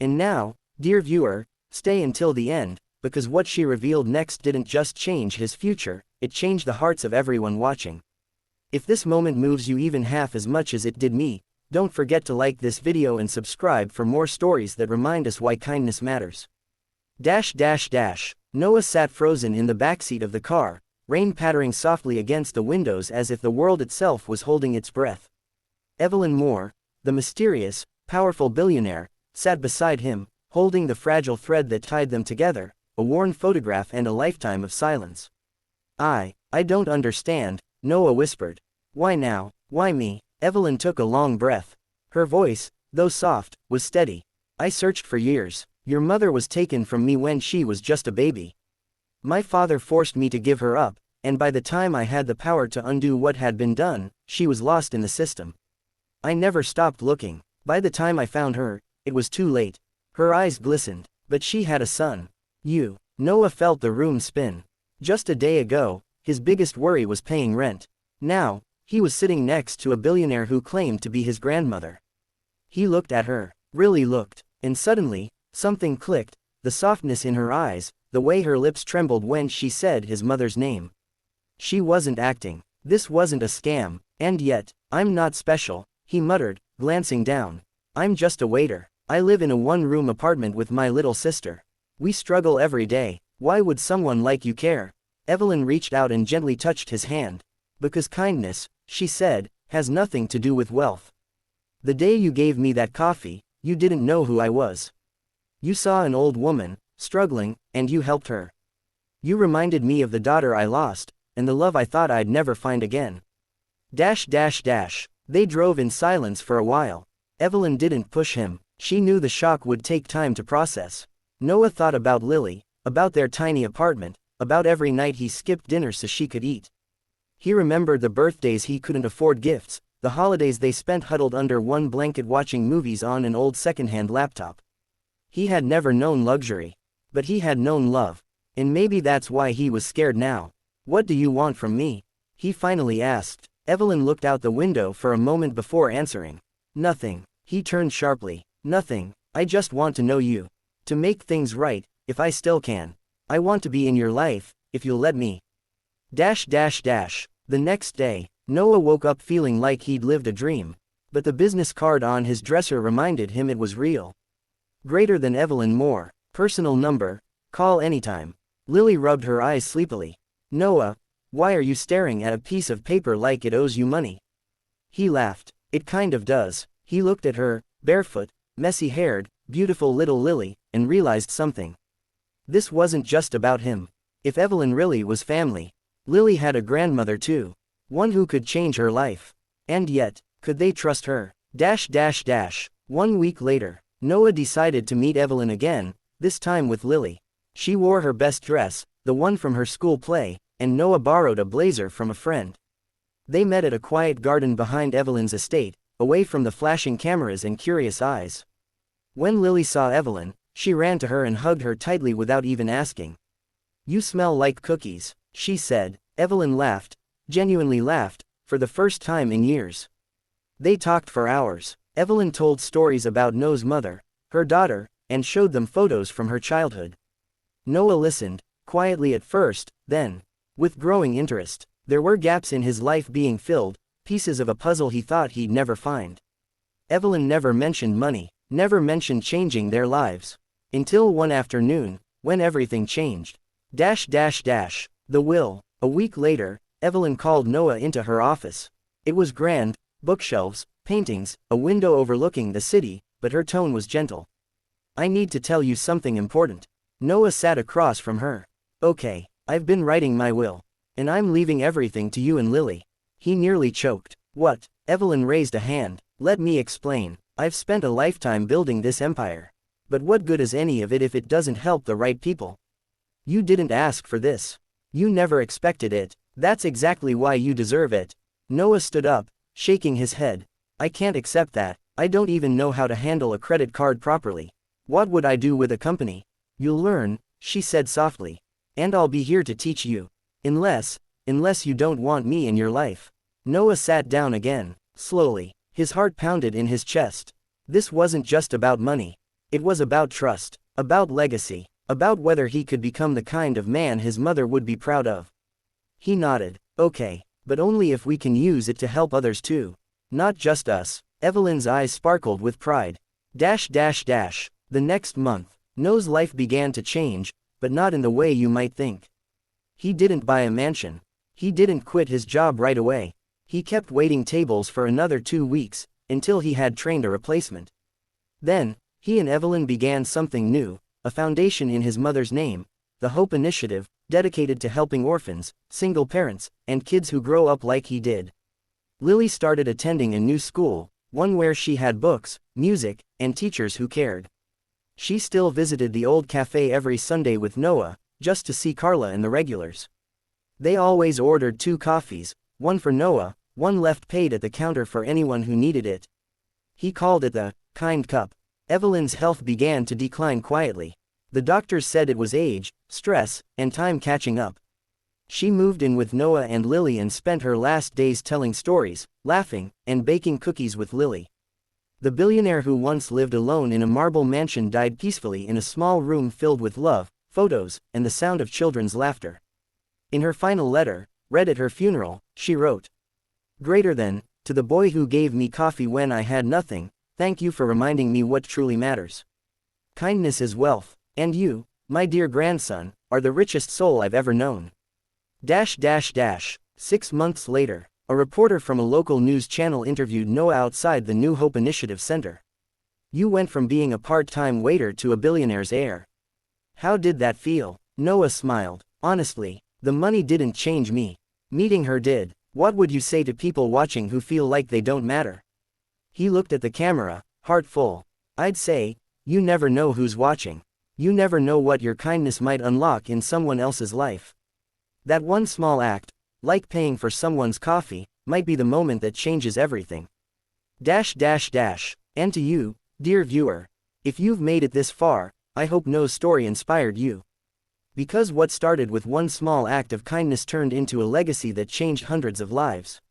And now, dear viewer, stay until the end, because what she revealed next didn't just change his future, it changed the hearts of everyone watching. If this moment moves you even half as much as it did me, don't forget to like this video and subscribe for more stories that remind us why kindness matters. Noah sat frozen in the backseat of the car, rain pattering softly against the windows as if the world itself was holding its breath. Evelyn Moore, the mysterious, powerful billionaire, sat beside him, holding the fragile thread that tied them together, a worn photograph and a lifetime of silence. I don't understand, Noah whispered. Why now, why me? Evelyn took a long breath. Her voice, though soft, was steady. I searched for years. Your mother was taken from me when she was just a baby. My father forced me to give her up, and by the time I had the power to undo what had been done, she was lost in the system. I never stopped looking. By the time I found her, it was too late. Her eyes glistened. But she had a son. You. Noah felt the room spin. Just a day ago, his biggest worry was paying rent. Now, he was sitting next to a billionaire who claimed to be his grandmother. He looked at her, really looked, and suddenly, something clicked, the softness in her eyes, the way her lips trembled when she said his mother's name. She wasn't acting. This wasn't a scam, and yet, I'm not special, he muttered, glancing down. I'm just a waiter. I live in a one-room apartment with my little sister. We struggle every day. Why would someone like you care? Evelyn reached out and gently touched his hand. Because kindness, she said, has nothing to do with wealth. The day you gave me that coffee, you didn't know who I was. You saw an old woman, struggling, and you helped her. You reminded me of the daughter I lost, and the love I thought I'd never find again. They drove in silence for a while. Evelyn didn't push him. She knew the shock would take time to process. Noah thought about Lily, about their tiny apartment, about every night he skipped dinner so she could eat. He remembered the birthdays he couldn't afford gifts, the holidays they spent huddled under one blanket watching movies on an old second-hand laptop. He had never known luxury. But he had known love. And maybe that's why he was scared now. What do you want from me? He finally asked. Evelyn looked out the window for a moment before answering. Nothing. He turned sharply. Nothing. I just want to know you. To make things right, if I still can. I want to be in your life, if you'll let me. The next day, Noah woke up feeling like he'd lived a dream. But the business card on his dresser reminded him it was real. Greater than Evelyn Moore. Personal number. Call anytime. Lily rubbed her eyes sleepily. Noah, why are you staring at a piece of paper like it owes you money? He laughed. It kind of does. He looked at her, barefoot, messy-haired, beautiful little Lily, and realized something. This wasn't just about him. If Evelyn really was family, Lily had a grandmother too. One who could change her life. And yet, could they trust her? 1 week later, Noah decided to meet Evelyn again, this time with Lily. She wore her best dress, the one from her school play, and Noah borrowed a blazer from a friend. They met at a quiet garden behind Evelyn's estate, away from the flashing cameras and curious eyes. When Lily saw Evelyn, she ran to her and hugged her tightly without even asking. You smell like cookies, she said. Evelyn laughed, genuinely laughed, for the first time in years. They talked for hours. Evelyn told stories about Noah's mother, her daughter, and showed them photos from her childhood. Noah listened, quietly at first, then, with growing interest. There were gaps in his life being filled, pieces of a puzzle he thought he'd never find. Evelyn never mentioned money, never mentioned changing their lives. Until one afternoon, when everything changed. The will. A week later, Evelyn called Noah into her office. It was grand, bookshelves, paintings, a window overlooking the city, but her tone was gentle. I need to tell you something important. Noah sat across from her. Okay, I've been writing my will. And I'm leaving everything to you and Lily. He nearly choked. What? Evelyn raised a hand. Let me explain. I've spent a lifetime building this empire. But what good is any of it if it doesn't help the right people? You didn't ask for this. You never expected it. That's exactly why you deserve it. Noah stood up, shaking his head. I can't accept that. I don't even know how to handle a credit card properly. What would I do with a company? You'll learn, she said softly. And I'll be here to teach you. Unless you don't want me in your life. Noah sat down again, slowly. His heart pounded in his chest. This wasn't just about money. It was about trust, about legacy, about whether he could become the kind of man his mother would be proud of. He nodded. Okay, but only if we can use it to help others too. Not just us. Evelyn's eyes sparkled with pride. The next month, Noah's life began to change, but not in the way you might think. He didn't buy a mansion. He didn't quit his job right away. He kept waiting tables for another 2 weeks, until he had trained a replacement. Then, he and Evelyn began something new, a foundation in his mother's name, the Hope Initiative, dedicated to helping orphans, single parents, and kids who grow up like he did. Lily started attending a new school, one where she had books, music, and teachers who cared. She still visited the old cafe every Sunday with Noah, just to see Carla and the regulars. They always ordered 2 coffees, one for Noah, one left paid at the counter for anyone who needed it. He called it the kind cup. Evelyn's health began to decline quietly. The doctors said it was age, stress, and time catching up. She moved in with Noah and Lily and spent her last days telling stories, laughing, and baking cookies with Lily. The billionaire who once lived alone in a marble mansion died peacefully in a small room filled with love, photos, and the sound of children's laughter. In her final letter, read at her funeral, she wrote, "Greater than, to the boy who gave me coffee when I had nothing, thank you for reminding me what truly matters. Kindness is wealth, and you, my dear grandson, are the richest soul I've ever known." 6 months later, a reporter from a local news channel interviewed Noah outside the New Hope Initiative Center. "You went from being a part-time waiter to a billionaire's heir. How did that feel?" Noah smiled. "Honestly, the money didn't change me. Meeting her did. What would you say to people watching who feel like they don't matter?" He looked at the camera, heart full. "I'd say, you never know who's watching. You never know what your kindness might unlock in someone else's life. That one small act, like paying for someone's coffee, might be the moment that changes everything." And to you, dear viewer, if you've made it this far, I hope Noah's story inspired you. Because what started with one small act of kindness turned into a legacy that changed hundreds of lives.